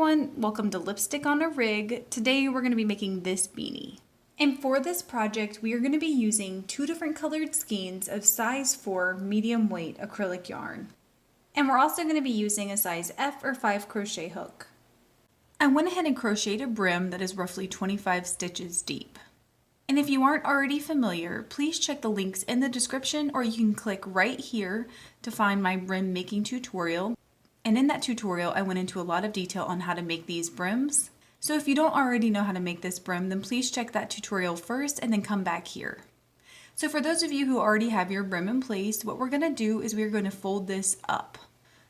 everyone, welcome to Lipstick on a Rig. Today we're going to be making this beanie. And for this project we are going to be using two different colored skeins of size 4 medium weight acrylic yarn. And we're also going to be using a size F or 5 crochet hook. I went ahead and crocheted a brim that is roughly 25 stitches deep. And if you aren't already familiar, please check the links in the description, or you can click right here to find my brim making tutorial. And in that tutorial, I went into a lot of detail on how to make these brims. So if you don't already know how to make this brim, then please check that tutorial first and then come back here. So for those of you who already have your brim in place, what we're going to do is we're going to fold this up.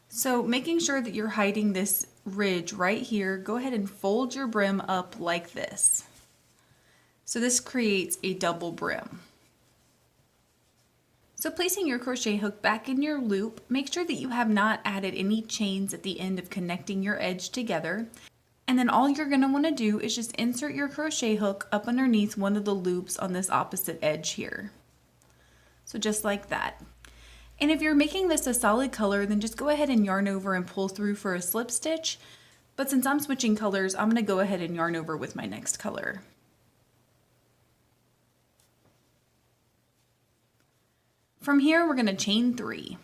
So making sure that you're hiding this ridge right here, go ahead and fold your brim up like this. So this creates a double brim. So placing your crochet hook back in your loop, make sure that you have not added any chains at the end of connecting your edge together. And then all you're going to want to do is just insert your crochet hook up underneath one of the loops on this opposite edge here. So just like that. And if you're making this a solid color, then just go ahead and yarn over and pull through for a slip stitch. But since I'm switching colors, I'm going to go ahead and yarn over with my next color. From here, we're going to chain 3.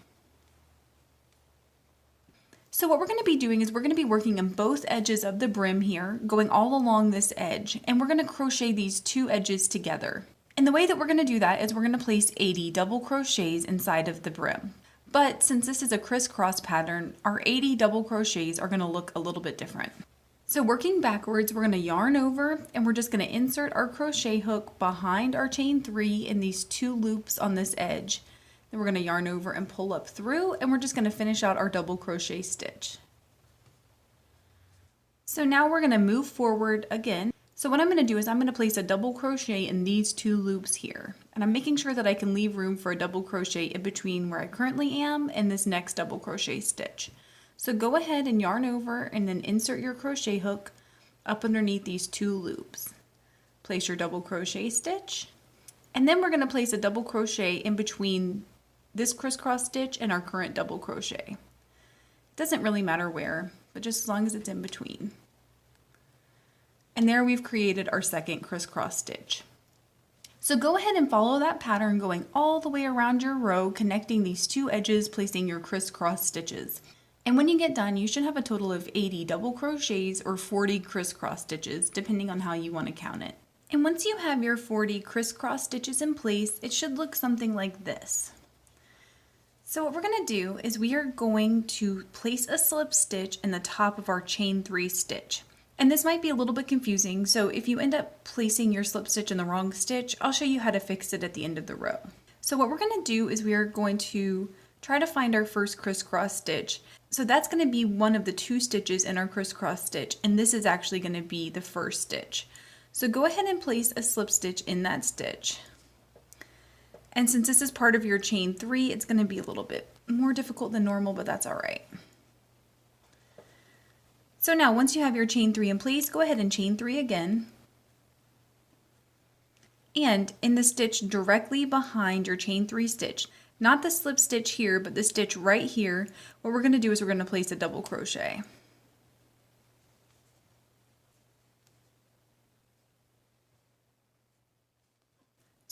So what we're going to be doing is we're going to be working on both edges of the brim here, going all along this edge, and we're going to crochet these two edges together. And the way that we're going to do that is we're going to place 80 double crochets inside of the brim. But since this is a crisscross pattern, our 80 double crochets are going to look a little bit different. So working backwards, we're going to yarn over and we're just going to insert our crochet hook behind our chain 3 in these two loops on this edge. Then we're going to yarn over and pull up through, and we're just going to finish out our double crochet stitch. So now we're going to move forward again. So what I'm going to do is I'm going to place a double crochet in these two loops here. And I'm making sure that I can leave room for a double crochet in between where I currently am and this next double crochet stitch. So go ahead and yarn over and then insert your crochet hook up underneath these two loops. Place your double crochet stitch, and then we're going to place a double crochet in between this crisscross stitch and our current double crochet. It doesn't really matter where, but just as long as it's in between. And there we've created our second crisscross stitch. So go ahead and follow that pattern going all the way around your row, connecting these two edges, placing your crisscross stitches. And when you get done, you should have a total of 80 double crochets or 40 crisscross stitches, depending on how you want to count it. And once you have your 40 crisscross stitches in place, it should look something like this. So what we're going to do is we are going to place a slip stitch in the top of our chain 3 stitch. And this might be a little bit confusing, so if you end up placing your slip stitch in the wrong stitch, I'll show you how to fix it at the end of the row. So what we're going to do is we are going to try to find our first crisscross stitch. So that's going to be one of the two stitches in our crisscross stitch, and this is actually going to be the first stitch. So go ahead and place a slip stitch in that stitch. And since this is part of your chain 3, it's going to be a little bit more difficult than normal, but that's all right. So now once you have your chain 3 in place, go ahead and chain 3 again. And in the stitch directly behind your chain 3 stitch, not the slip stitch here, but the stitch right here, what we're going to do is we're going to place a double crochet.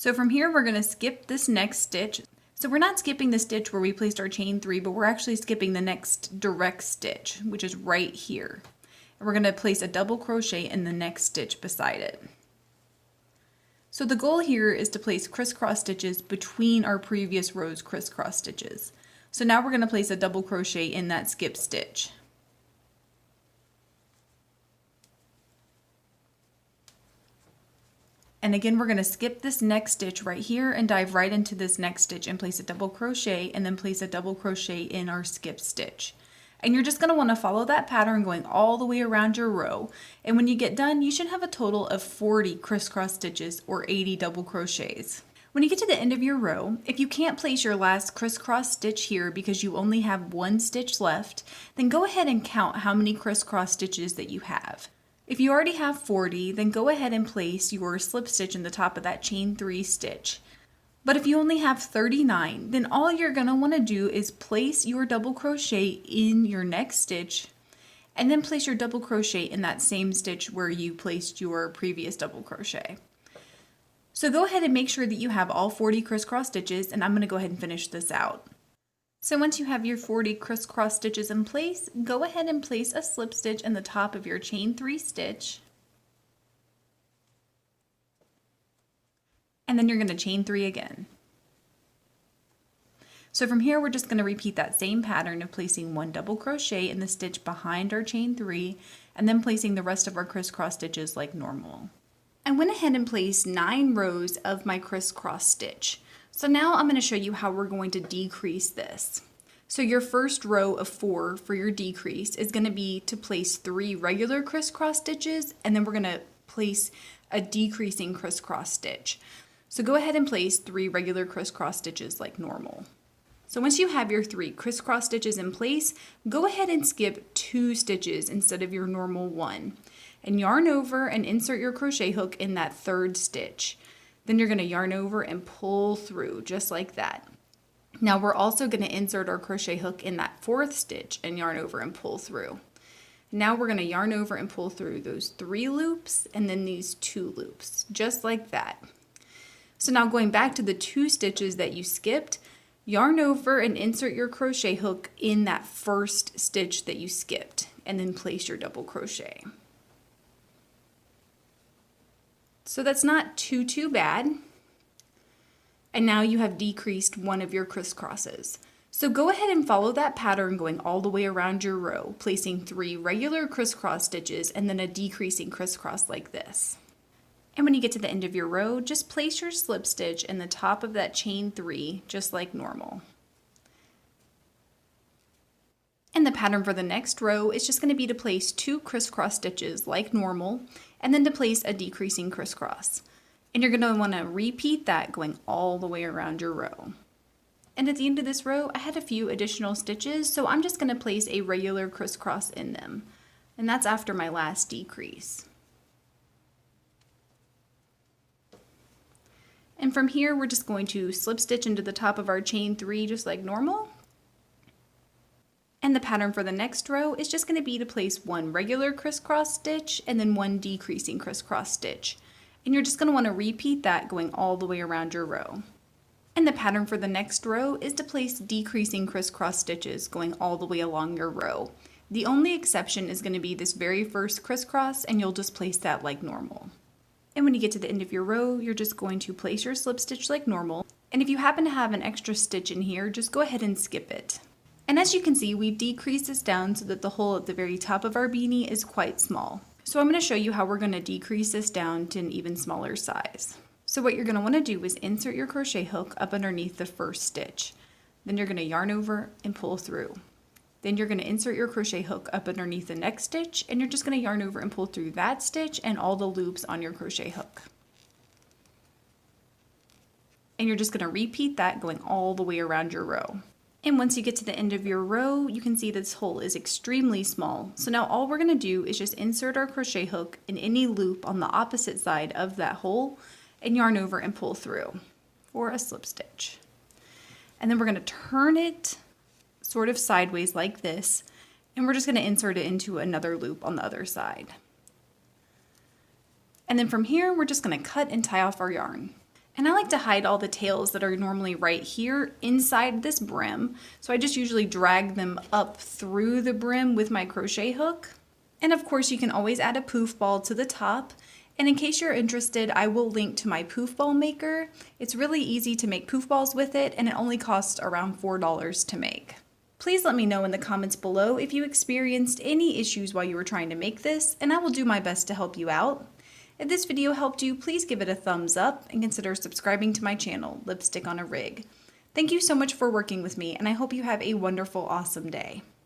So from here, we're going to skip this next stitch. So we're not skipping the stitch where we placed our chain 3, but we're actually skipping the next direct stitch, which is right here. And we're going to place a double crochet in the next stitch beside it. So the goal here is to place crisscross stitches between our previous row's crisscross stitches. So now we're going to place a double crochet in that skip stitch. And again, we're going to skip this next stitch right here and dive right into this next stitch and place a double crochet and then place a double crochet in our skip stitch. And you're just going to want to follow that pattern going all the way around your row. And when you get done, you should have a total of 40 crisscross stitches or 80 double crochets. When you get to the end of your row, if you can't place your last crisscross stitch here because you only have one stitch left, then go ahead and count how many crisscross stitches that you have. If you already have 40, then go ahead and place your slip stitch in the top of that chain 3 stitch. But if you only have 39, then all you're going to want to do is place your double crochet in your next stitch and then place your double crochet in that same stitch where you placed your previous double crochet. So go ahead and make sure that you have all 40 crisscross stitches, and I'm going to go ahead and finish this out. So once you have your 40 crisscross stitches in place, go ahead and place a slip stitch in the top of your chain 3 stitch. And then you're going to chain 3 again. So from here, we're just going to repeat that same pattern of placing 1 double crochet in the stitch behind our chain 3, and then placing the rest of our crisscross stitches like normal. I went ahead and placed 9 rows of my crisscross stitch. So now I'm going to show you how we're going to decrease this. So your first row of 4 for your decrease is going to be to place 3 regular crisscross stitches, and then we're going to place a decreasing crisscross stitch. So go ahead and place 3 regular crisscross stitches like normal. So once you have your 3 crisscross stitches in place, go ahead and skip 2 stitches instead of your normal 1. And yarn over and insert your crochet hook in that 3rd stitch. Then you're going to yarn over and pull through just like that. Now we're also going to insert our crochet hook in that 4th stitch and yarn over and pull through. Now we're going to yarn over and pull through those 3 loops and then these 2 loops, just like that. So now going back to the 2 stitches that you skipped, yarn over and insert your crochet hook in that 1st stitch that you skipped, and then place your double crochet. So that's not too bad. And now you have decreased 1 of your crisscrosses. So go ahead and follow that pattern going all the way around your row, placing 3 regular crisscross stitches and then a decreasing crisscross like this. And when you get to the end of your row, just place your slip stitch in the top of that chain 3, just like normal. And the pattern for the next row is just going to be to place 2 crisscross stitches like normal, and then to place a decreasing crisscross. And you're going to want to repeat that going all the way around your row. And at the end of this row, I had a few additional stitches, so I'm just going to place a regular crisscross in them. And that's after my last decrease. And from here, we're just going to slip stitch into the top of our chain 3 just like normal. And the pattern for the next row is just going to be to place 1 regular crisscross stitch and then 1 decreasing crisscross stitch. And you're just going to want to repeat that going all the way around your row. And the pattern for the next row is to place decreasing crisscross stitches going all the way along your row. The only exception is going to be this very first crisscross, and you'll just place that like normal. And when you get to the end of your row, you're just going to place your slip stitch like normal. And if you happen to have an extra stitch in here, just go ahead and skip it. And as you can see, we've decreased this down so that the hole at the very top of our beanie is quite small. So I'm going to show you how we're going to decrease this down to an even smaller size. So what you're going to want to do is insert your crochet hook up underneath the 1st stitch. Then you're going to yarn over and pull through. Then you're going to insert your crochet hook up underneath the next stitch, and you're just going to yarn over and pull through that stitch and all the loops on your crochet hook. And you're just going to repeat that going all the way around your row. And once you get to the end of your row, you can see this hole is extremely small. So now all we're going to do is just insert our crochet hook in any loop on the opposite side of that hole and yarn over and pull through for a slip stitch. And then we're going to turn it sort of sideways like this, and we're just going to insert it into another loop on the other side. And then from here, we're just going to cut and tie off our yarn. And I like to hide all the tails that are normally right here inside this brim. So I just usually drag them up through the brim with my crochet hook. And of course you can always add a poof ball to the top. And in case you're interested, I will link to my poof ball maker. It's really easy to make poof balls with it, and it only costs around $4 to make. Please let me know in the comments below if you experienced any issues while you were trying to make this, and I will do my best to help you out. If this video helped you, please give it a thumbs up and consider subscribing to my channel, Lipstick on a Rig. Thank you so much for working with me, and I hope you have a wonderful, awesome day.